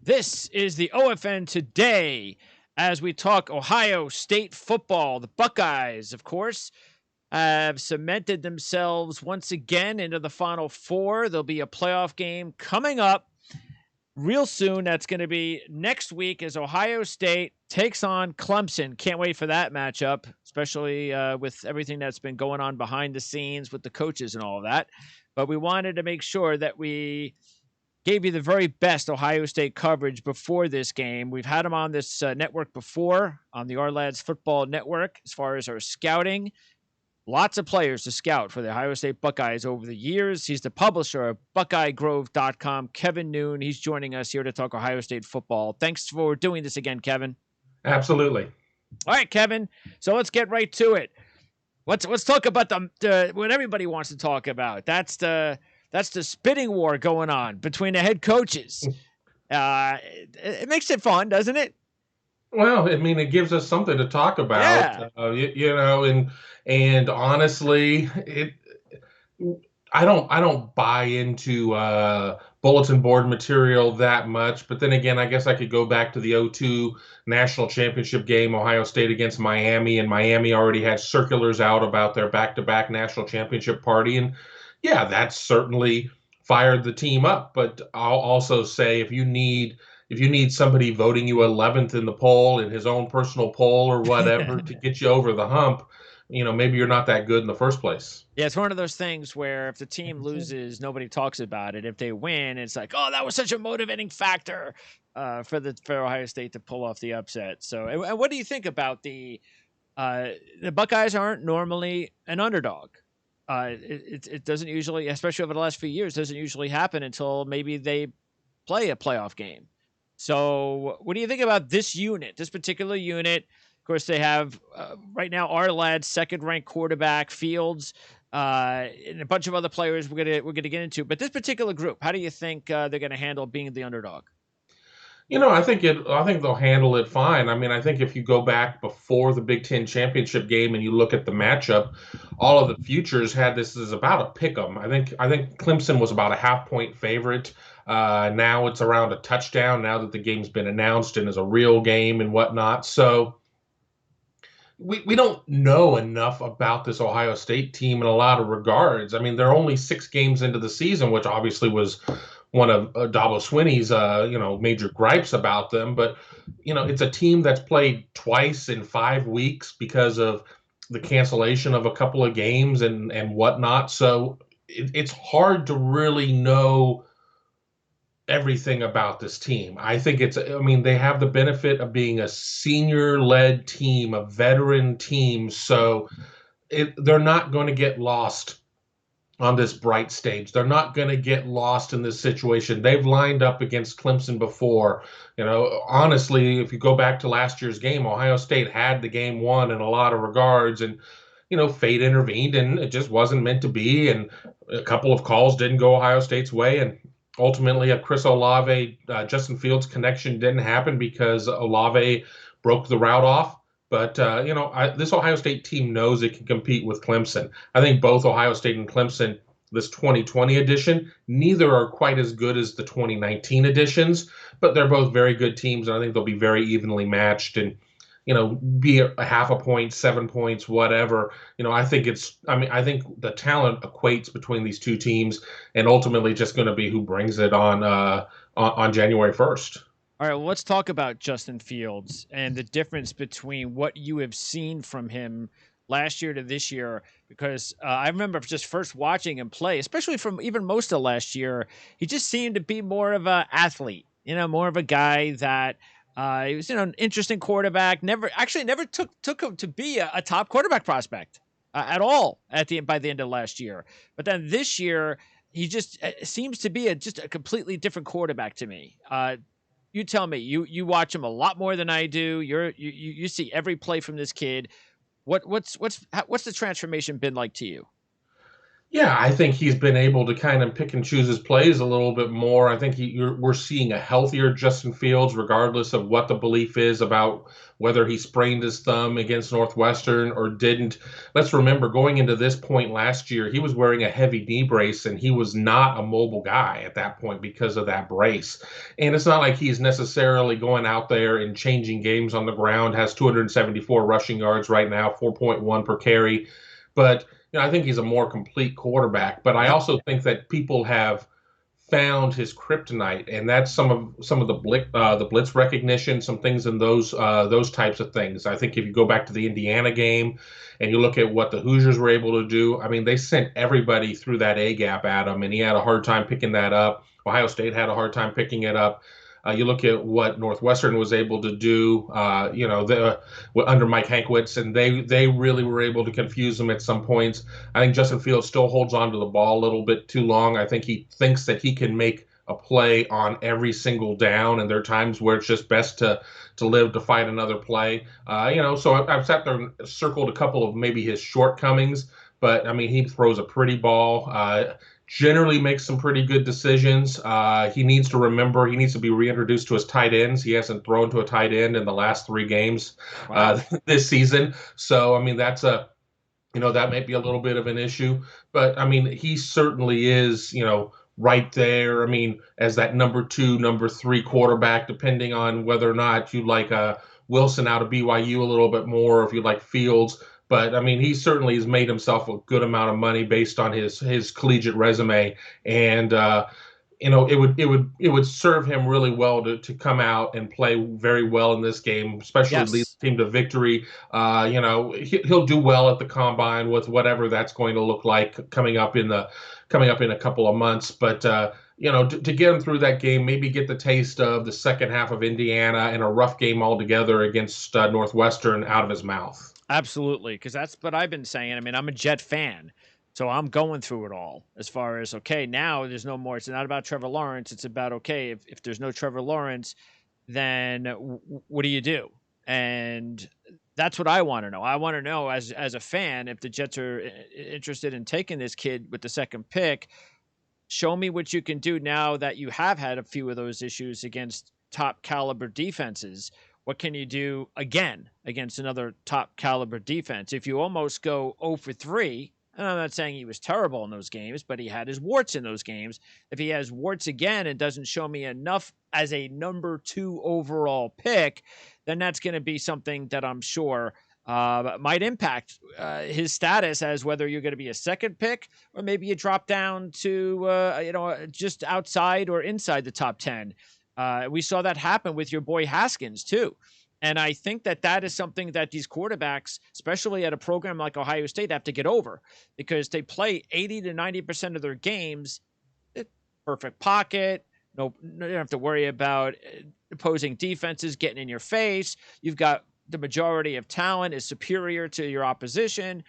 This is the OFN today as we talk Ohio State football. The Buckeyes, of course, have cemented themselves once again into the Final Four. There'll be a playoff game coming up real soon. That's going to be next week as Ohio State takes on Clemson. Can't wait for that matchup, especially with everything that's been going on behind the scenes with the coaches and all of that. But we wanted to make sure that we gave you the very best Ohio State coverage before this game. We've had him on this network before, on the Our Lads Football Network, as far as our scouting. Lots of players to scout for the Ohio State Buckeyes over the years. He's the publisher of BuckeyeGrove.com, Kevin Noon. He's joining us here to talk Ohio State football. Thanks for doing this again, Kevin. Absolutely. All right, Kevin. So let's get right to it. Let's talk about the what everybody wants to talk about. That's the spitting war going on between the head coaches. It makes it fun, doesn't it? Well, I mean, it gives us something to talk about, and honestly, I don't buy into bulletin board material that much. But then again, I guess I could go back to the 2002 national championship game, Ohio State against Miami, and Miami already had circulars out about their back-to-back national championship party, and yeah, that's certainly fired the team up. But I'll also say if you need somebody voting you 11th in the poll, in his own personal poll or whatever, to get you over the hump, maybe you're not that good in the first place. Yeah, it's one of those things where if the team loses, nobody talks about it. If they win, it's like, oh, that was such a motivating factor for Ohio State to pull off the upset. So, and what do you think about the Buckeyes aren't normally an underdog. It doesn't usually, especially over the last few years, doesn't usually happen until maybe they play a playoff game. So what do you think about this particular unit? Of course, they have right now our lad's second-ranked quarterback, Fields, and a bunch of other players we're gonna get into. But this particular group, how do you think they're going to handle being the underdog? I think they'll handle it fine. I mean, I think if you go back before the Big Ten championship game and you look at the matchup, all of the futures had this as about a pick 'em. I think Clemson was about a half-point favorite. Now it's around a touchdown now that the game's been announced and is a real game and whatnot. So we don't know enough about this Ohio State team in a lot of regards. I mean, they're only 6 games into the season, which obviously was one of Dabo Swinney's, major gripes about them. But, it's a team that's played twice in 5 weeks because of the cancellation of a couple of games and whatnot. So it's hard to really know everything about this team. I think they have the benefit of being a senior-led team, a veteran team. So they're not going to get lost on this bright stage. They're not going to get lost in this situation. They've lined up against Clemson before. Honestly, if you go back to last year's game, Ohio State had the game won in a lot of regards, and fate intervened, and it just wasn't meant to be, and a couple of calls didn't go Ohio State's way, and ultimately a Chris Olave, Justin Fields connection didn't happen because Olave broke the route off. But, this Ohio State team knows it can compete with Clemson. I think both Ohio State and Clemson, this 2020 edition, neither are quite as good as the 2019 editions, but they're both very good teams, and I think they'll be very evenly matched and, be a half a point, 7 points, whatever. I think the talent equates between these two teams, and ultimately just going to be who brings it on January 1st. All right, well, let's talk about Justin Fields and the difference between what you have seen from him last year to this year, because I remember just first watching him play, especially from even most of last year, he just seemed to be more of an athlete, more of a guy that he was, an interesting quarterback, never took him to be a top quarterback prospect at all by the end of last year. But then this year, he just seems to be just a completely different quarterback to me. You tell me. You watch him a lot more than I do. You see every play from this kid. What's the transformation been like to you? Yeah, I think he's been able to kind of pick and choose his plays a little bit more. I think we're seeing a healthier Justin Fields, regardless of what the belief is about whether he sprained his thumb against Northwestern or didn't. Let's remember, going into this point last year, he was wearing a heavy knee brace, and he was not a mobile guy at that point because of that brace. And it's not like he's necessarily going out there and changing games on the ground, has 274 rushing yards right now, 4.1 per carry. But I think he's a more complete quarterback, but I Yep. also think that people have found his kryptonite, and that's some of the blitz recognition, some things in those types of things. I think if you go back to the Indiana game and you look at what the Hoosiers were able to do, I mean, they sent everybody through that A gap at him, and he had a hard time picking that up. Ohio State had a hard time picking it up. You look at what Northwestern was able to do, under Mike Hankwitz, and they really were able to confuse them at some points. I think Justin Fields still holds on to the ball a little bit too long. I think he thinks that he can make a play on every single down, and there are times where it's just best to live to fight another play. So I've sat there and circled a couple of maybe his shortcomings, but I mean he throws a pretty ball. Generally makes some pretty good decisions. He needs to remember he needs to be reintroduced to his tight ends. He hasn't thrown to a tight end in the last 3 games Wow. this season. So I mean that might be a little bit of an issue. But I mean he certainly is right there. I mean as that number 2, number 3 quarterback, depending on whether or not you like Wilson out of BYU a little bit more, or if you like Fields. But I mean, he certainly has made himself a good amount of money based on his collegiate resume, and it would serve him really well to come out and play very well in this game, especially lead Yes. the team to victory. He'll do well at the combine with whatever that's going to look like coming up in a couple of months, but. To get him through that game, maybe get the taste of the second half of Indiana and a rough game altogether against Northwestern out of his mouth. Absolutely, because that's what I've been saying. I mean, I'm a Jet fan, so I'm going through it all as far as, okay, now there's no more. It's not about Trevor Lawrence. It's about, okay, if there's no Trevor Lawrence, then what do you do? And that's what I want to know. I want to know as a fan, if the Jets are interested in taking this kid with the second pick, show me what you can do now that you have had a few of those issues against top caliber defenses. What can you do again against another top caliber defense? If you almost go 0 for 3, and I'm not saying he was terrible in those games, but he had his warts in those games. If he has warts again and doesn't show me enough as a number 2 overall pick, then that's going to be something that I'm sure might impact his status as whether you're going to be a second pick or maybe you drop down to just outside or inside the top 10. We saw that happen with your boy Haskins too. And I think that is something that these quarterbacks, especially at a program like Ohio State, have to get over, because they play 80 to 90% of their games, perfect pocket. No, you don't have to worry about opposing defenses getting in your face. You've got the majority of talent is superior to your opposition,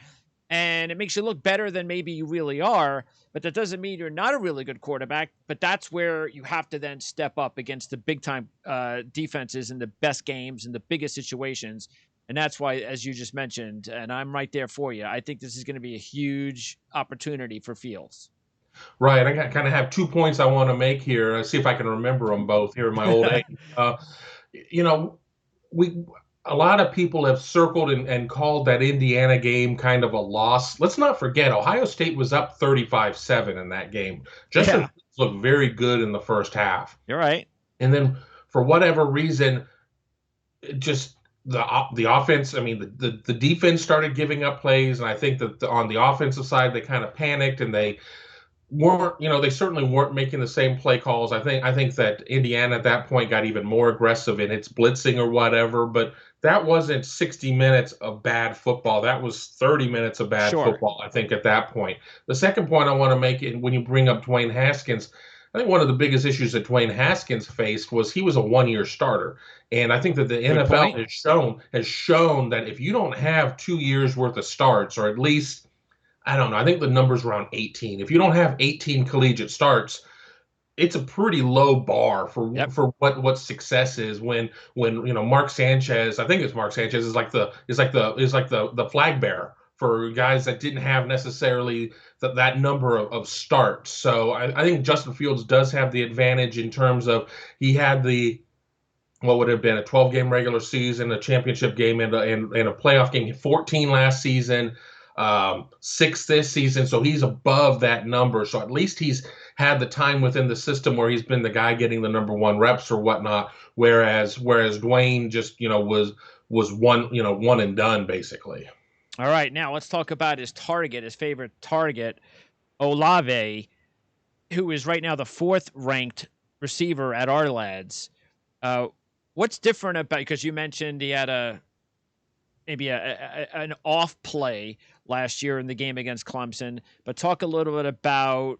and it makes you look better than maybe you really are. But that doesn't mean you're not a really good quarterback. But that's where you have to then step up against the big time defenses in the best games and the biggest situations. And that's why, as you just mentioned, and I'm right there for you, I think this is going to be a huge opportunity for Fields. Right. I kind of have 2 points I want to make here. See if I can remember them both here in my old age. You know, we a lot of people have circled and called that Indiana game kind of a loss. Let's not forget Ohio State was up 35-7 in that game. Justin Yeah, Fields looked very good in the first half. you're right. And then for whatever reason, just the offense, I mean the defense started giving up plays, and I think that on the offensive side they kind of panicked, and they certainly weren't making the same play calls. I think that Indiana at that point got even more aggressive in its blitzing or whatever, but that wasn't 60 minutes of bad football. That was 30 minutes of bad Sure. football, I think, at that point. The second point I want to make, when you bring up Dwayne Haskins, I think one of the biggest issues that Dwayne Haskins faced was he was a one-year starter. And I think that the Good NFL point. has shown that if you don't have 2 years worth of starts, or at least I don't know. I think the number's around 18. If you don't have 18 collegiate starts, it's a pretty low bar for Yep. what success is. When Mark Sanchez, I think it's Mark Sanchez, is like the flag bearer for guys that didn't have necessarily that number of starts. So I think Justin Fields does have the advantage in terms of he had the what would have been a 12-game regular season, a championship game, and a playoff game. 14 last season, 6 this season. So he's above that number. So at least he's had the time within the system where he's been the guy getting the number one reps or whatnot. Whereas Dwayne just was one and done basically. All right, now let's talk about his favorite target, Olave, who is right now the 4th ranked receiver at our lads. What's different about, because you mentioned he had maybe an off play last year in the game against Clemson, but talk a little bit about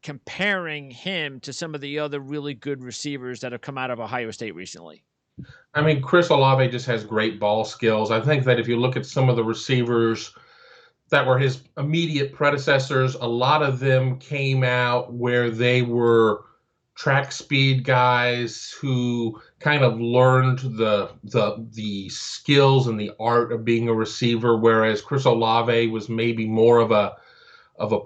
comparing him to some of the other really good receivers that have come out of Ohio State recently. I mean, Chris Olave just has great ball skills. I think that if you look at some of the receivers that were his immediate predecessors, a lot of them came out where they were track speed guys who kind of learned the skills and the art of being a receiver, whereas Chris Olave was maybe more of a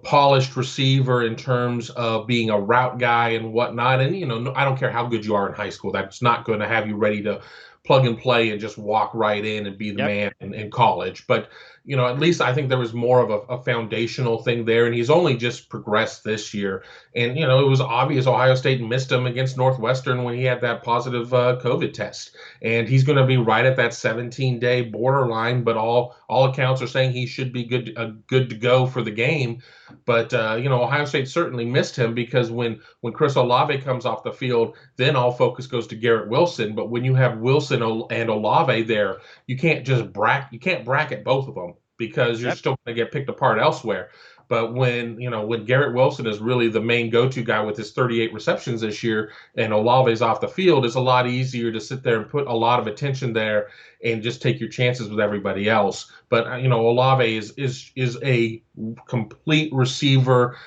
polished receiver in terms of being a route guy and whatnot. And I don't care how good you are in high school, that's not going to have you ready to plug and play and just walk right in and be the man in college. But at least I think there was more of a foundational thing there, and he's only just progressed this year. And it was obvious Ohio State missed him against Northwestern when he had that positive COVID test, and he's going to be right at that 17-day borderline. But all accounts are saying he should be good to go for the game. But Ohio State certainly missed him, because when Chris Olave comes off the field, then all focus goes to Garrett Wilson. But when you have Wilson and Olave there, you can't bracket both of them, because you're still going to get picked apart elsewhere. But when Garrett Wilson is really the main go-to guy with his 38 receptions this year, and Olave's off the field, it's a lot easier to sit there and put a lot of attention there and just take your chances with everybody else. But Olave is a complete receiver.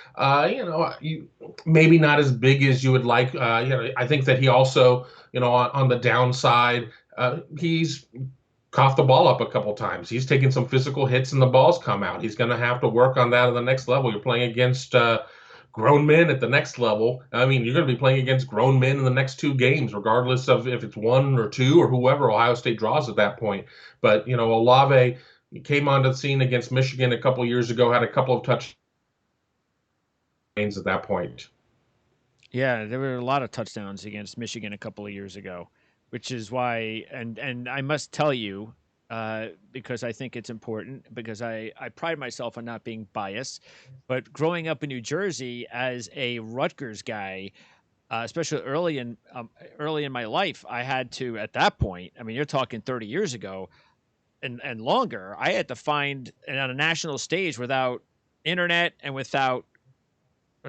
Maybe not as big as you would like. I think that he also, on the downside, he's coughed the ball up a couple times. He's taken some physical hits and the balls come out. He's going to have to work on that at the next level. You're playing against grown men at the next level. I mean, you're going to be playing against grown men in the next 2 games, regardless of if it's 1 or 2 or whoever Ohio State draws at that point. But, Olave came onto the scene against Michigan a couple years ago, had a couple of touchdowns at that point. Yeah, there were a lot of touchdowns against Michigan a couple of years ago, which is why, and I must tell you, because I think it's important, because I pride myself on not being biased, but growing up in New Jersey as a Rutgers guy, especially early in my life, I had to, at that point, I mean, you're talking 30 years ago and longer, I had to find, and on a national stage without internet and without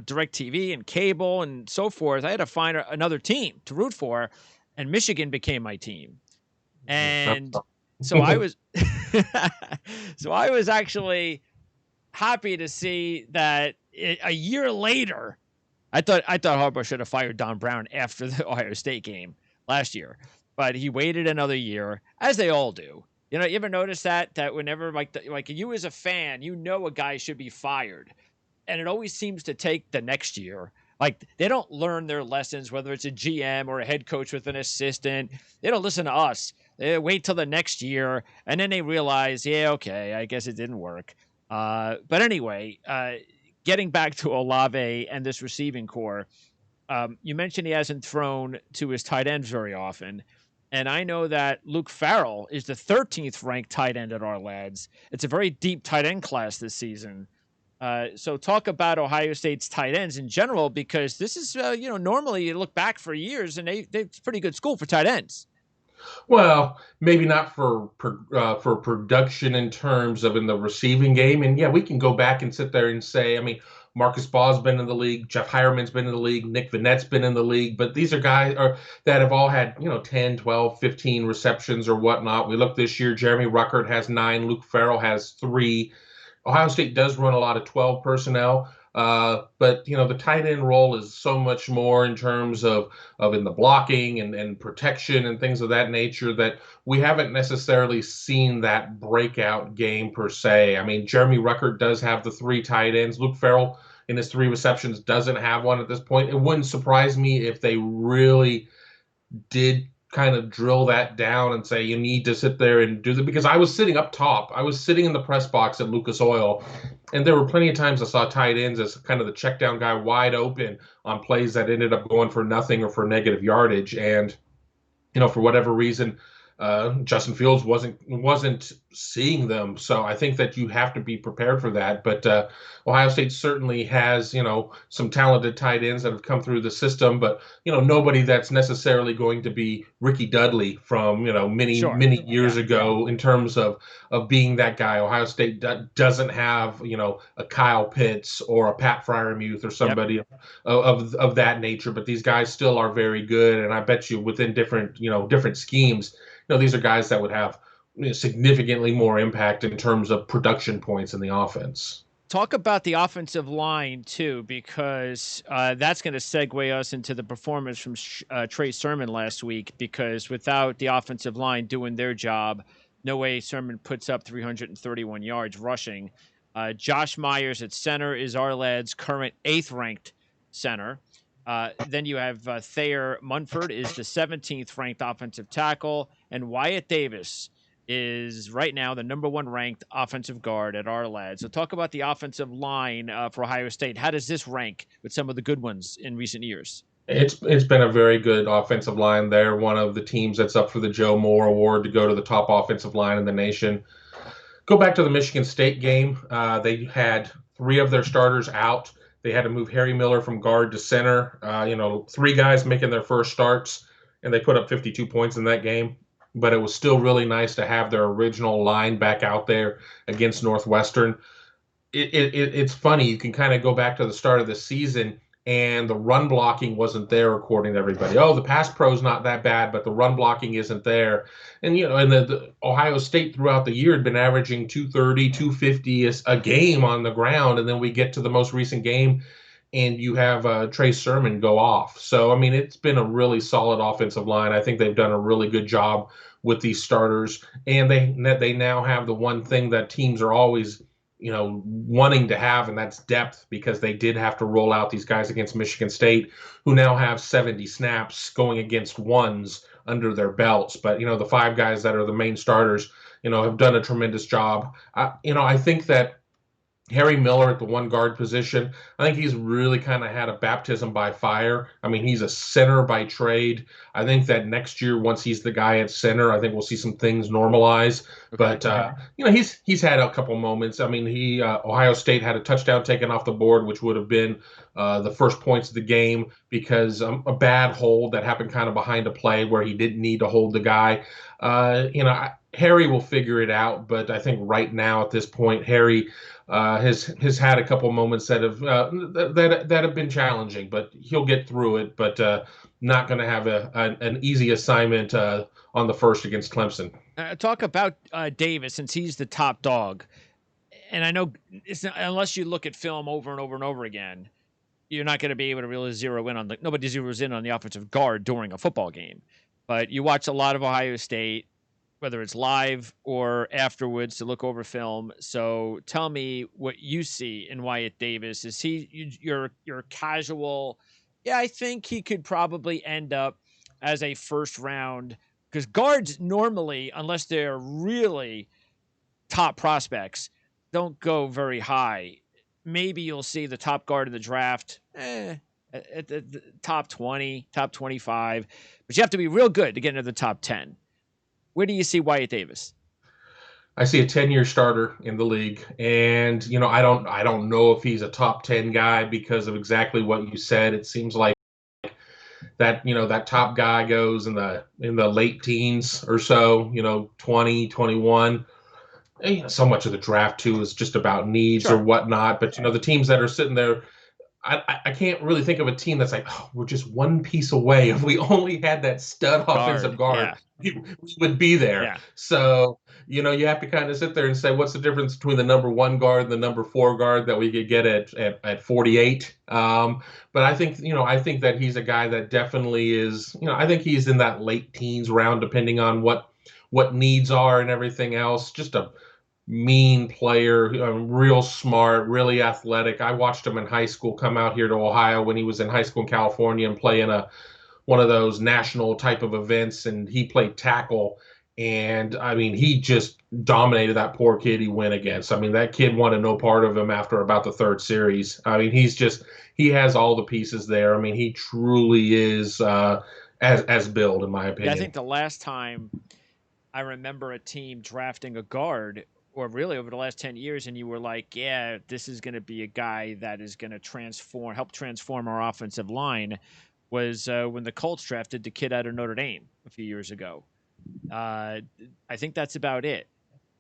direct TV and cable and so forth, I had to find another team to root for. And Michigan became my team. And so I was actually happy to see that a year later, I thought Harbaugh should have fired Don Brown after the Ohio State game last year, but he waited another year, as they all do. You ever notice that whenever like you as a fan, a guy should be fired, and it always seems to take the next year. Like, they don't learn their lessons, whether it's a GM or a head coach with an assistant. They don't listen to us. They wait till the next year, and then they realize, yeah, okay, I guess it didn't work. But anyway, getting back to Olave and this receiving core, you mentioned he hasn't thrown to his tight ends very often. And I know that Luke Farrell is the 13th ranked tight end at our lads. It's a very deep tight end class this season. So talk about Ohio State's tight ends in general, because this is, normally you look back for years and it's a pretty good school for tight ends. Well, maybe not for production in terms of in the receiving game. And yeah, we can go back and sit there and say, I mean, Marcus Baugh's been in the league, Jeff Hireman's been in the league, Nick Vanette's been in the league, but these are guys that have all had, 10, 12, 15 receptions or whatnot. We look this year, Jeremy Ruckert has 9, Luke Farrell has 3. Ohio State does run a lot of 12 personnel. But the tight end role is so much more in terms of in the blocking and protection and things of that nature that we haven't necessarily seen that breakout game per se. I mean, Jeremy Ruckert does have the three tight ends. Luke Farrell in his three receptions doesn't have one at this point. It wouldn't surprise me if they really did kind of drill that down and say you need to sit there and do that, because I was sitting up top. I was sitting in the press box at Lucas Oil, and there were plenty of times I saw tight ends as kind of the check down guy wide open on plays that ended up going for nothing or for negative yardage. And for whatever reason, Justin Fields wasn't seeing them. So I think that you have to be prepared for that. But Ohio State certainly has some talented tight ends that have come through the system, but nobody that's necessarily going to be Ricky Dudley from many years ago in terms of being that guy. Ohio State doesn't have a Kyle Pitts or a Pat Fryermuth or somebody of that nature, but these guys still are very good, and I bet you within different schemes, these are guys that would have significantly more impact in terms of production points in the offense. Talk about the offensive line, too, because that's going to segue us into the performance from Trey Sermon last week, because without the offensive line doing their job, no way Sermon puts up 331 yards rushing. Josh Myers at center is our lad's current 8th-ranked center. Then you have Thayer Munford is the 17th ranked offensive tackle, and Wyatt Davis is right now the number 1 ranked offensive guard at our lad. So talk about the offensive line for Ohio State. How does this rank with some of the good ones in recent years? It's been a very good offensive line. They're one of the teams that's up for the Joe Moore Award to go to the top offensive line in the nation. Go back to the Michigan State game. They had 3 of their starters out. They had to move Harry Miller from guard to center. 3 guys making their first starts, and they put up 52 points in that game. But it was still really nice to have their original line back out there against Northwestern. It's funny. You can kind of go back to the start of the season, and the run blocking wasn't there, according to everybody. Oh, the pass pro's not that bad, but the run blocking isn't there. And, and the Ohio State throughout the year had been averaging 230, 250 a game on the ground. And then we get to the most recent game, and you have Trey Sermon go off. So, I mean, it's been a really solid offensive line. I think they've done a really good job with these starters. And they now have the one thing that teams are always wanting to have, and that's depth, because they did have to roll out these guys against Michigan State, who now have 70 snaps going against ones under their belts. But, the 5 guys that are the main starters, have done a tremendous job. I think that Harry Miller at the 1 guard position, I think he's really kind of had a baptism by fire. I mean, he's a center by trade. I think that next year, once he's the guy at center, I think we'll see some things normalize. Okay. But he's had a couple moments. I mean, Ohio State had a touchdown taken off the board, which would have been the first points of the game, because a bad hold that happened kind of behind a play where he didn't need to hold the guy. Harry will figure it out, but I think right now at this point, Harry has had a couple moments that have been challenging, but he'll get through it. But not going to have an easy assignment on the first against Clemson. Talk about Davis, since he's the top dog, and I know unless you look at film over and over and over again, you're not going to be able to really zero in on nobody zeroes in on the offensive guard during a football game. But you watch a lot of Ohio State, whether it's live or afterwards to look over film. So tell me what you see in Wyatt Davis. Is he your casual? Yeah, I think he could probably end up as a first round, because guards normally, unless they're really top prospects, don't go very high. Maybe you'll see the top guard of the draft at the top 20, top 25, but you have to be real good to get into the top 10. Where do you see Wyatt Davis? I see a 10-year starter in the league, and I don't know if he's a top 10 guy because of exactly what you said. It seems like that that top guy goes in the late teens or so, 20, 21. So much of the draft too is just about needs or whatnot. But the teams that are sitting there, I can't really think of a team that's like, oh, we're just one piece away. If we only had that stud offensive guard, we would be there. Yeah. So, you have to kind of sit there and say, what's the difference between the number 1 guard and the number 4 guard that we could get at 48? But I think that he's a guy that definitely is, I think he's in that late teens round, depending on what needs are and everything else. Just a mean player, real smart, really athletic. I watched him in high school come out here to Ohio when he was in high school in California and play in one of those national type of events, and he played tackle. And I mean, he just dominated that poor kid he went against. I mean, that kid wanted no part of him after about the third series. I mean, he has all the pieces there. I mean, he truly is as billed, in my opinion. Yeah, I think the last time I remember a team drafting a guard, or really over the last 10 years, and you were like, yeah, this is going to be a guy that is going to help transform our offensive line, was when the Colts drafted the kid out of Notre Dame a few years ago. I think that's about it.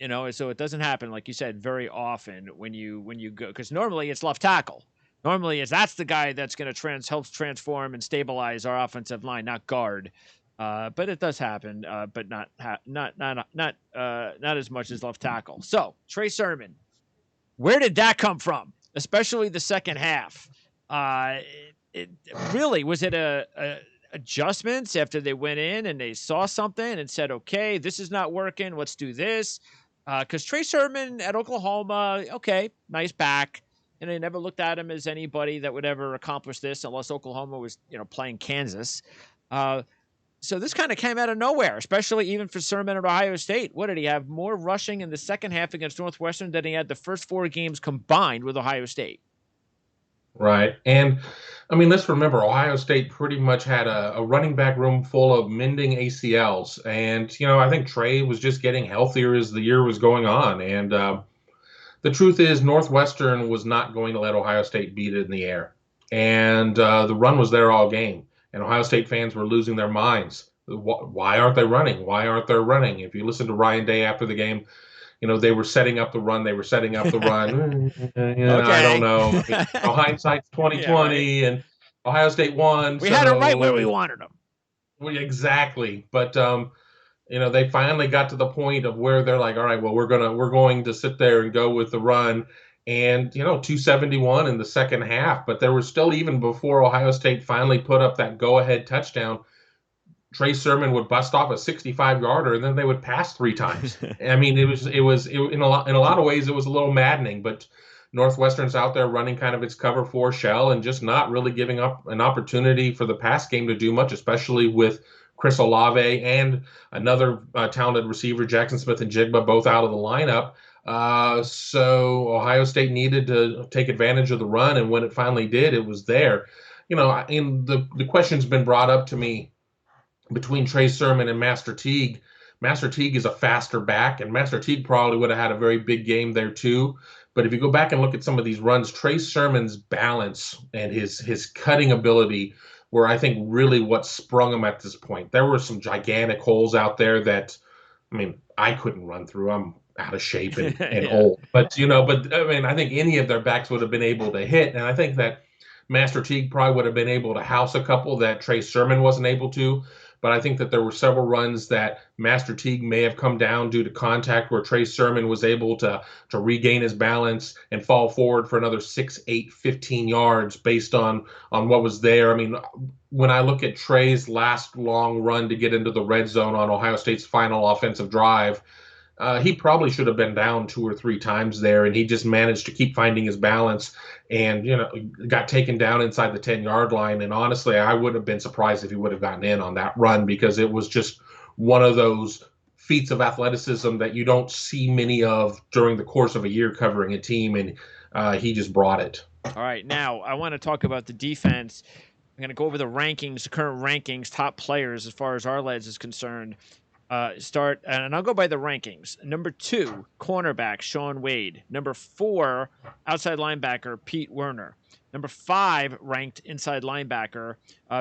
So it doesn't happen, like you said, very often when you go, because normally it's left tackle. Normally that's the guy that's going to help transform and stabilize our offensive line, not guard. But it does happen, but not as much as left tackle. So Trey Sermon, where did that come from? Especially the second half. It really was it a adjustments after they went in and they saw something and said, okay, this is not working. Let's do this. Because Trey Sermon at Oklahoma, okay, nice back. And they never looked at him as anybody that would ever accomplish this unless Oklahoma was, playing Kansas. So this kind of came out of nowhere, especially even for Sermon at Ohio State. What did he have? More rushing in the second half against Northwestern than he had the first 4 games combined with Ohio State. Right. And I mean, let's remember, Ohio State pretty much had a running back room full of mending ACLs. And, I think Trey was just getting healthier as the year was going on. And the truth is, Northwestern was not going to let Ohio State beat it in the air. And the run was there all game. And Ohio State fans were losing their minds. Why aren't they running? Why aren't they running? If you listen to Ryan Day after the game, they were setting up the run. They were setting up the run. Okay. I don't know. I mean, hindsight's 2020, yeah, right. And Ohio State won. We had it right where we wanted them. Exactly. But they finally got to the point of where they're like, all right, well, we're going to sit there and go with the run. And, 271 in the second half. But there was still, even before Ohio State finally put up that go-ahead touchdown, Trey Sermon would bust off a 65-yarder, and then they would pass 3 times. I mean, it was in a lot of ways, it was a little maddening. But Northwestern's out there running kind of its cover 4 shell and just not really giving up an opportunity for the pass game to do much, especially with Chris Olave and another talented receiver, Jackson Smith-Njigba, both out of the lineup. So Ohio State needed to take advantage of the run, and when it finally did, it was there. And the question's been brought up to me between Trey Sermon and Master Teague. Master Teague is a faster back, and Master Teague probably would have had a very big game there too. But if you go back and look at some of these runs, Trey Sermon's balance and his cutting ability were, I think, really what sprung him at this point. There were some gigantic holes out there that, I mean, I couldn't run through. I'm out of shape and yeah, old. But I mean, I think any of their backs would have been able to hit. And I think that Master Teague probably would have been able to house a couple that Trey Sermon wasn't able to. But I think that there were several runs that Master Teague may have come down due to contact where Trey Sermon was able to regain his balance and fall forward for another 6, 8, 15 yards based on what was there. I mean, when I look at Trey's last long run to get into the red zone on Ohio State's final offensive drive, he probably should have been down 2 or 3 times there, and he just managed to keep finding his balance and, got taken down inside the 10-yard line. And honestly, I wouldn't have been surprised if he would have gotten in on that run, because it was just one of those feats of athleticism that you don't see many of during the course of a year covering a team, and he just brought it. All right, now I want to talk about the defense. I'm going to go over the rankings, the current rankings, top players as far as Arledge is concerned. Start, and I'll go by the rankings. Number 2, cornerback Shaun Wade. Number 4, outside linebacker Pete Werner. Number 5, ranked inside linebacker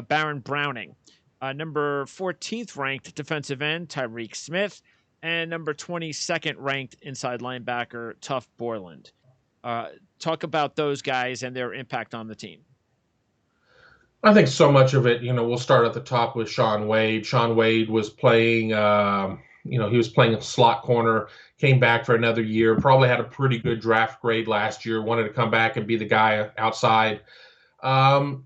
Baron Browning. Number 14th ranked defensive end Tyreek Smith, and number 22nd ranked inside linebacker Tuff Borland. Talk about those guys and their impact on the team. I think so much of it, we'll start at the top with Shaun Wade. Shaun Wade was playing he was playing a slot corner, came back for another year, probably had a pretty good draft grade last year, wanted to come back and be the guy outside. Um,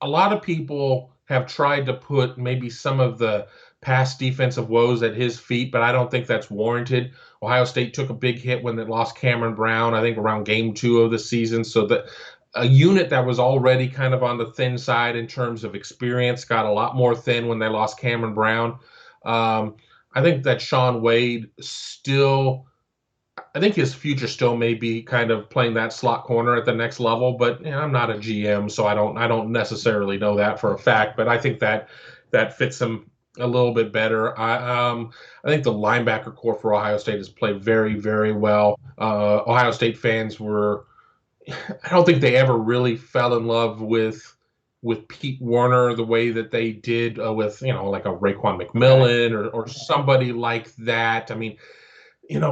a lot of people have tried to put maybe some of the past defensive woes at his feet, but I don't think that's warranted. Ohio State took a big hit when they lost Cameron Brown, I think around game 2 of the season. So that a unit that was already kind of on the thin side in terms of experience got a lot more thin when they lost Cameron Brown. Um, I think that Sean Wade still I think his future still may be kind of playing that slot corner at the next level, but I'm not a GM, so I don't necessarily know that for a fact. But I think that fits him a little bit better. I think the linebacker core for Ohio State has played very very well. Ohio State fans were I don't think they ever really fell in love with Pete Werner the way that they did with like a Raekwon Okay. McMillan or somebody like that. I mean,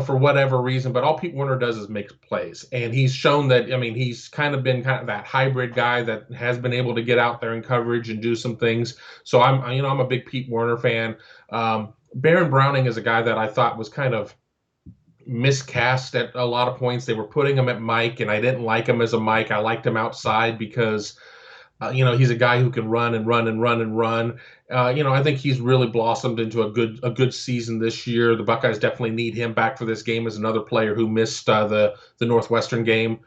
for whatever reason, but all Pete Werner does is make plays. And he's shown that, I mean, he's kind of been kind of that hybrid guy that has been able to get out there in coverage and do some things. So I'm a big Pete Werner fan. Baron Browning is a guy that I thought was kind of miscast at a lot of points. They were putting him at Mike, and I didn't like him as a Mike. I liked him outside because he's a guy who can run and run and run and run. I think he's really blossomed into a good season this year. The Buckeyes definitely need him back for this game as another player who missed the Northwestern game.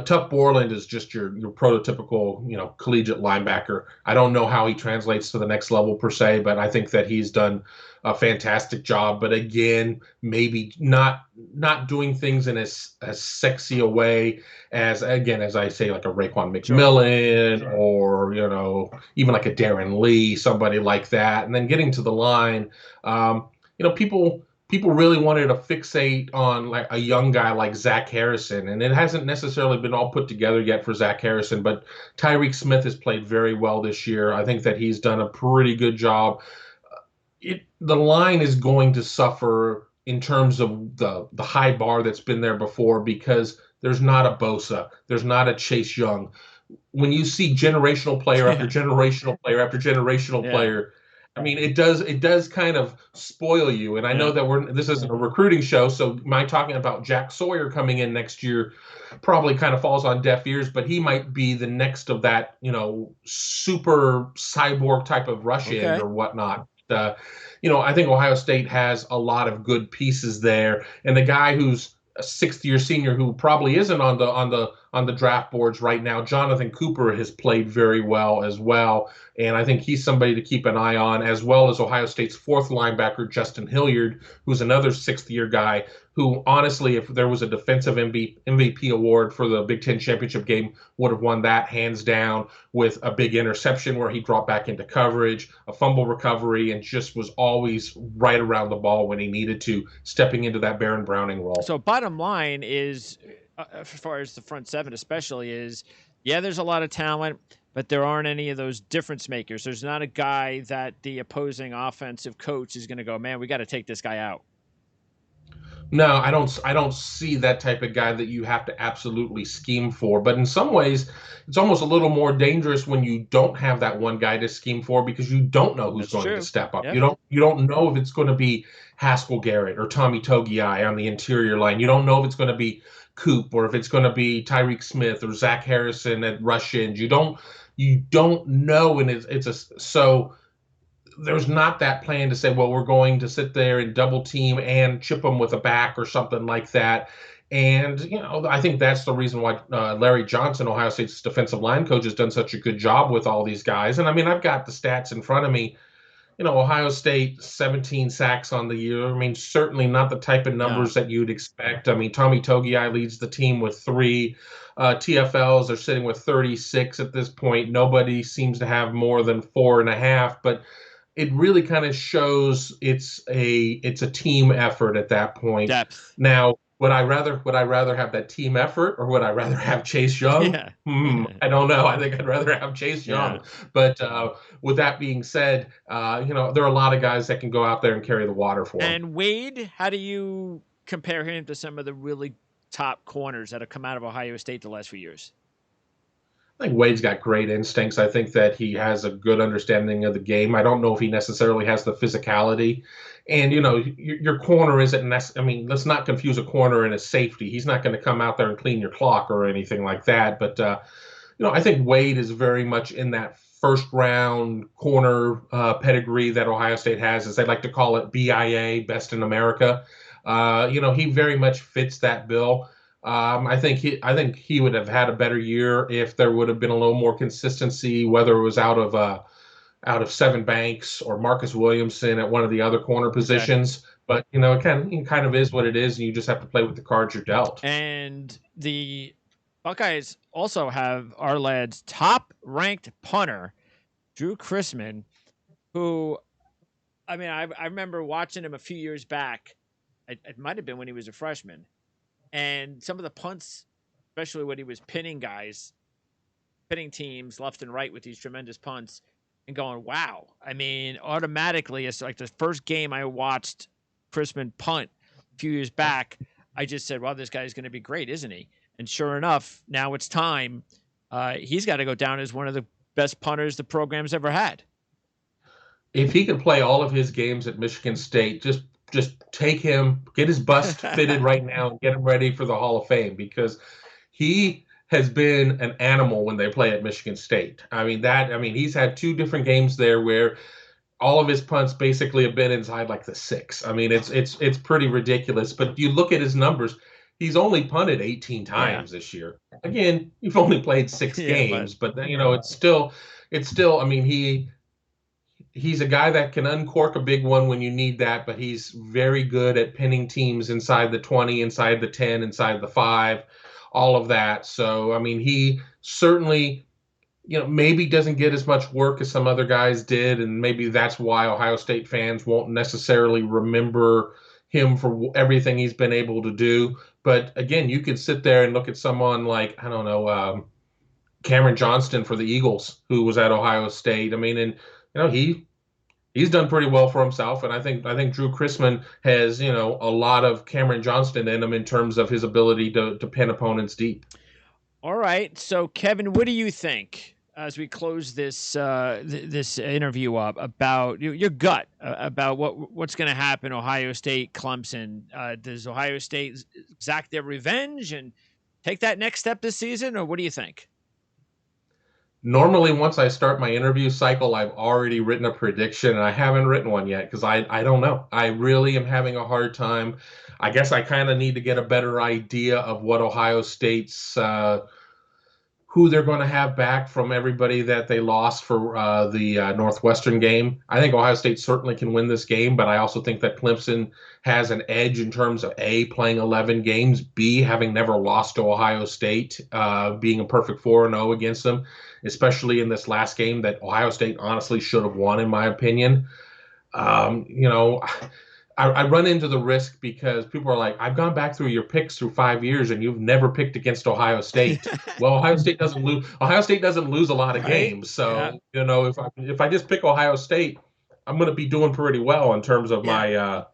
Tuck Borland is just your prototypical collegiate linebacker. I don't know how he translates to the next level per se, but I think that he's done a fantastic job. But again, maybe not doing things in as sexy a way as I say, like a Raekwon Sure. McMillan or even like a Darren Lee, somebody like that. And then getting to the line, people really wanted to fixate on like a young guy like Zach Harrison, and it hasn't necessarily been all put together yet for Zach Harrison. But Tyreek Smith has played very well this year. I think that he's done a pretty good job. The line is going to suffer in terms of the high bar that's been there before because there's not a Bosa, there's not a Chase Young. When you see generational player after Yeah. generational player after generational Yeah. player, I mean it does kind of spoil you. And I Yeah. know that this isn't a recruiting show, so my talking about Jack Sawyer coming in next year probably kind of falls on deaf ears, but he might be the next of that, super cyborg type of rush end Okay. or whatnot. I think Ohio State has a lot of good pieces there, and the guy who's a sixth-year senior who probably isn't on the draft boards right now, Jonathan Cooper, has played very well as well, and I think he's somebody to keep an eye on, as well as Ohio State's fourth linebacker, Justin Hilliard, who's another sixth-year guy who, honestly, if there was a defensive MVP award for the Big Ten championship game, would have won that hands down with a big interception where he dropped back into coverage, a fumble recovery, and just was always right around the ball when he needed to, stepping into that Baron Browning role. So bottom line is, as far as the front seven especially, is yeah, there's a lot of talent, but there aren't any of those difference makers. There's not a guy that the opposing offensive coach is going to go, man, we got to take this guy out. No, I don't see that type of guy that you have to absolutely scheme for. But in some ways, it's almost a little more dangerous when you don't have that one guy to scheme for because you don't know who's That's going to true. step up. Yep. You don't know if it's going to be Haskell Garrett or Tommy Togiai on the interior line. You don't know if it's going to be Coop or if it's going to be Tyreek Smith or Zach Harrison at rush ends. You don't know, and so there's not that plan to say, well, we're going to sit there and double team and chip them with a back or something like that. And, I think that's the reason why Larry Johnson, Ohio State's defensive line coach, has done such a good job with all these guys. And I mean, I've got the stats in front of me. Ohio State, 17 sacks on the year. I mean, certainly not the type of No. numbers that you'd expect. I mean, Tommy Togiai leads the team with 3. TFLs are sitting with 36 at this point. Nobody seems to have more than 4.5. But it really kind of shows it's a team effort at that point. Depth. Now, would I rather have that team effort or would I rather have Chase Young? Yeah. I don't know. I think I'd rather have Chase Yeah. Young. But with that being said, there are a lot of guys that can go out there and carry the water for him. And Wade, how do you compare him to some of the really top corners that have come out of Ohio State the last few years? I think Wade's got great instincts. I think that he has a good understanding of the game. I don't know if he necessarily has the physicality. And, your corner isn't I mean, let's not confuse a corner and a safety. He's not going to come out there and clean your clock or anything like that. But, I think Wade is very much in that first round corner pedigree that Ohio State has, as they like to call it, BIA, Best in America. He very much fits that bill. I think he would have had a better year if there would have been a little more consistency, whether it was out of Seven Banks or Marcus Williamson at one of the other corner positions. But it kind of is what it is, and you just have to play with the cards you're dealt. And the Buckeyes also have our lad's top-ranked punter, Drew Chrisman, who, I mean, I remember watching him a few years back. It might have been when he was a freshman. And some of the punts, especially when he was pinning teams left and right with these tremendous punts and going, wow. I mean, automatically, it's like the first game I watched Chrisman punt a few years back, I just said, well, this guy's going to be great, isn't he? And sure enough, now it's time. He's got to go down as one of the best punters the program's ever had. If he could play all of his games at Michigan State, just take him, get his bust fitted right now, and get him ready for the Hall of Fame, because he has been an animal when they play at Michigan State. He's had two different games there where all of his punts basically have been inside like the 6. I mean, it's pretty ridiculous. But you look at his numbers, he's only punted 18 times this year. Again, you've only played 6 games, but it's still. I mean, he's a guy that can uncork a big one when you need that, but he's very good at pinning teams inside the 20, inside the 10, inside the 5, all of that. So, I mean, he certainly, maybe doesn't get as much work as some other guys did, and maybe that's why Ohio State fans won't necessarily remember him for everything he's been able to do. But again, you could sit there and look at someone like, I don't know, Cameron Johnston for the Eagles, who was at Ohio State. I mean, and he's done pretty well for himself, and I think Drew Chrisman has a lot of Cameron Johnston in him in terms of his ability to pin opponents deep. All right, so Kevin, what do you think as we close this this interview up about your gut about what's going to happen? Ohio State, Clemson. Does Ohio State exact their revenge and take that next step this season, or what do you think? Normally, once I start my interview cycle, I've already written a prediction, and I haven't written one yet because I don't know. I really am having a hard time. I guess I kind of need to get a better idea of what Ohio State's who they're going to have back from everybody that they lost for the Northwestern game. I think Ohio State certainly can win this game, but I also think that Clemson has an edge in terms of A, playing 11 games, B, having never lost to Ohio State, being a perfect 4-0 against them, especially in this last game that Ohio State honestly should have won, in my opinion. I run into the risk because people are like, I've gone back through your picks through 5 years and you've never picked against Ohio State. Well, Ohio State doesn't lose. Ohio State doesn't lose a lot of games. So, if I just pick Ohio State, I'm going to be doing pretty well in terms of my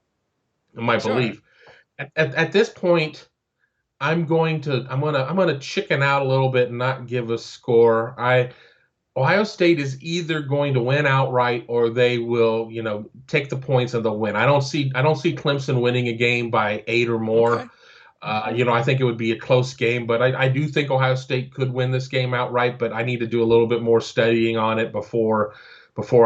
belief. At this point, I'm gonna chicken out a little bit and not give a score. Ohio State is either going to win outright or they will, take the points and they'll win. I don't see Clemson winning a game by 8 or more. Okay. I think it would be a close game, but I do think Ohio State could win this game outright, but I need to do a little bit more studying on it before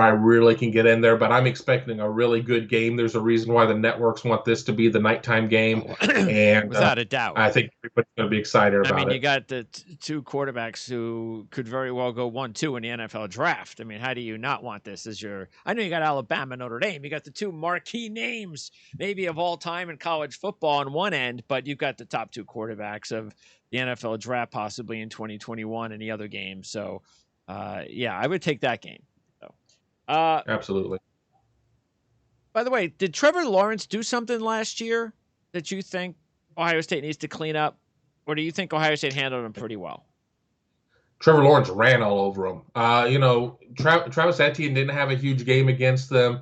I really can get in there. But I'm expecting a really good game. There's a reason why the networks want this to be the nighttime game. And without a doubt, I think everybody's going to be excited about it. I mean, you got the two quarterbacks who could very well go 1-2 in the NFL draft. I mean, how do you not want this as your? I know you got Alabama, Notre Dame. You got the two marquee names, maybe of all time in college football on one end, but you've got the top two quarterbacks of the NFL draft possibly in 2021 and the other game. So, I would take that game. Absolutely. By the way, did Trevor Lawrence do something last year that you think Ohio State needs to clean up, or do you think Ohio State handled him pretty well? Trevor Lawrence ran all over him. Travis Etienne didn't have a huge game against them.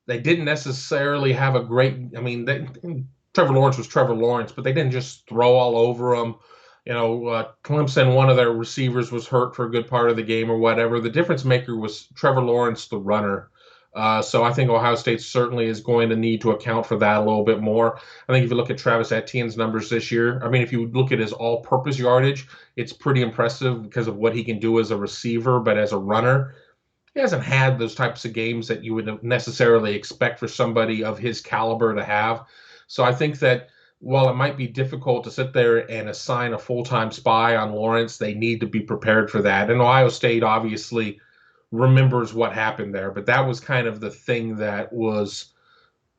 They didn't necessarily have a great. Trevor Lawrence was Trevor Lawrence, but they didn't just throw all over him. Clemson, one of their receivers was hurt for a good part of the game or whatever. The difference maker was Trevor Lawrence, the runner. So I think Ohio State certainly is going to need to account for that a little bit more. I think if you look at Travis Etienne's numbers this year, I mean, if you look at his all-purpose yardage, it's pretty impressive because of what he can do as a receiver, but as a runner, he hasn't had those types of games that you would necessarily expect for somebody of his caliber to have. So I think that while it might be difficult to sit there and assign a full-time spy on Lawrence, they need to be prepared for that. And Ohio State obviously remembers what happened there, but that was kind of the thing that was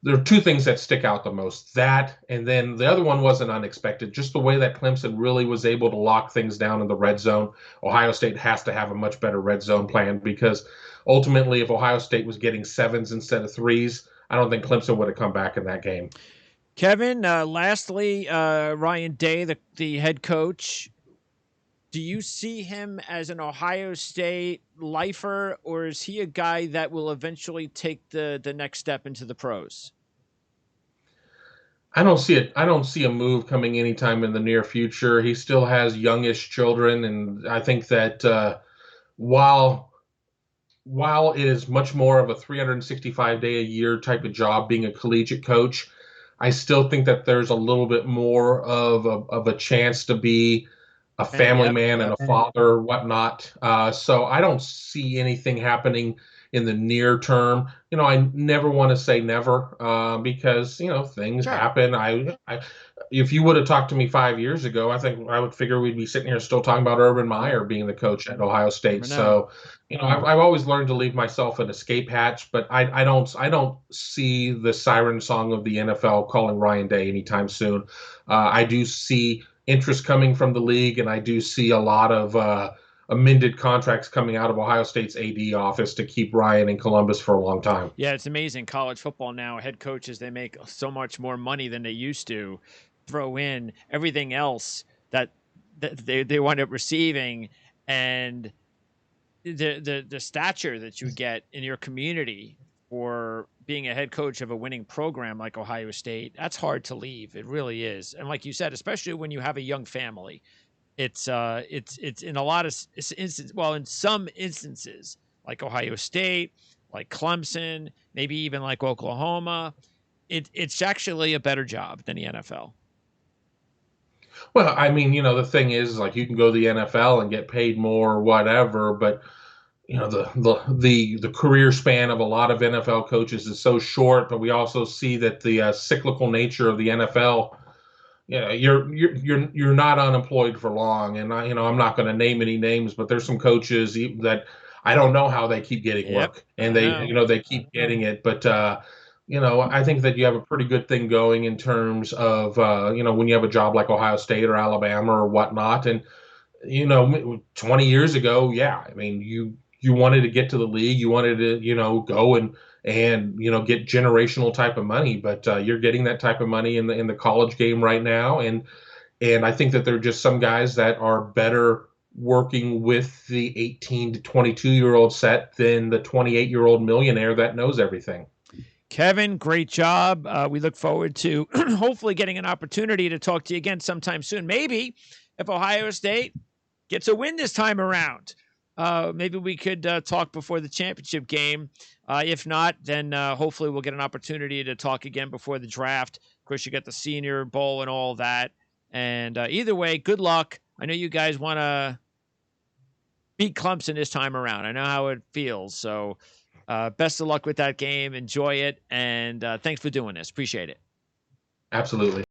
there are two things that stick out the most. That, and then the other one wasn't unexpected. Just the way that Clemson really was able to lock things down in the red zone. Ohio State has to have a much better red zone plan because ultimately, if Ohio State was getting sevens instead of threes, I don't think Clemson would have come back in that game. Kevin, lastly, Ryan Day, the head coach, do you see him as an Ohio State lifer, or is he a guy that will eventually take the next step into the pros? I don't see it. I don't see a move coming anytime in the near future. He still has youngish children, and I think that while while it is much more of a 365-day a year type of job being a collegiate coach, I still think that there's a little bit more of a chance to be a And family man and a father or whatnot. So I don't see anything happening in the near term. I never want to say never because things sure. happen. If you would have talked to me 5 years ago, I think I would figure we'd be sitting here still talking about Urban Meyer being the coach at Ohio State. So, I've always learned to leave myself an escape hatch, but I don't see the siren song of the NFL calling Ryan Day anytime soon. I do see interest coming from the league, and I do see a lot of amended contracts coming out of Ohio State's AD office to keep Ryan in Columbus for a long time. Yeah, it's amazing. College football now, head coaches, they make so much more money than they used to. Throw in everything else that they wind up receiving, and the stature that you get in your community for being a head coach of a winning program like Ohio State, that's hard to leave. It really is. And like you said, especially when you have a young family, it's in a lot of instances, well, in some instances, like Ohio State, like Clemson, maybe even like Oklahoma, it's actually a better job than the NFL. Well, I mean, the thing is, like, you can go to the NFL and get paid more or whatever, but the career span of a lot of NFL coaches is so short. But we also see that the cyclical nature of the NFL. You're not unemployed for long, and I'm not going to name any names, but there's some coaches that I don't know how they keep getting Yep, work, and they keep getting it, but I think that you have a pretty good thing going in terms of when you have a job like Ohio State or Alabama or whatnot, and 20 years ago, yeah, I mean you wanted to get to the league, you wanted to go and get generational type of money, but you're getting that type of money in the college game right now, and I think that there are just some guys that are better working with the 18 to 22-year-old set than the 28-year-old millionaire that knows everything. Kevin, great job. We look forward to hopefully getting an opportunity to talk to you again sometime soon. Maybe if Ohio State gets a win this time around, maybe we could talk before the championship game. If not, then hopefully we'll get an opportunity to talk again before the draft. Of course, you got the Senior Bowl and all that. And either way, good luck. I know you guys want to beat Clemson this time around. I know how it feels. So best of luck with that game. Enjoy it. And thanks for doing this. Appreciate it. Absolutely.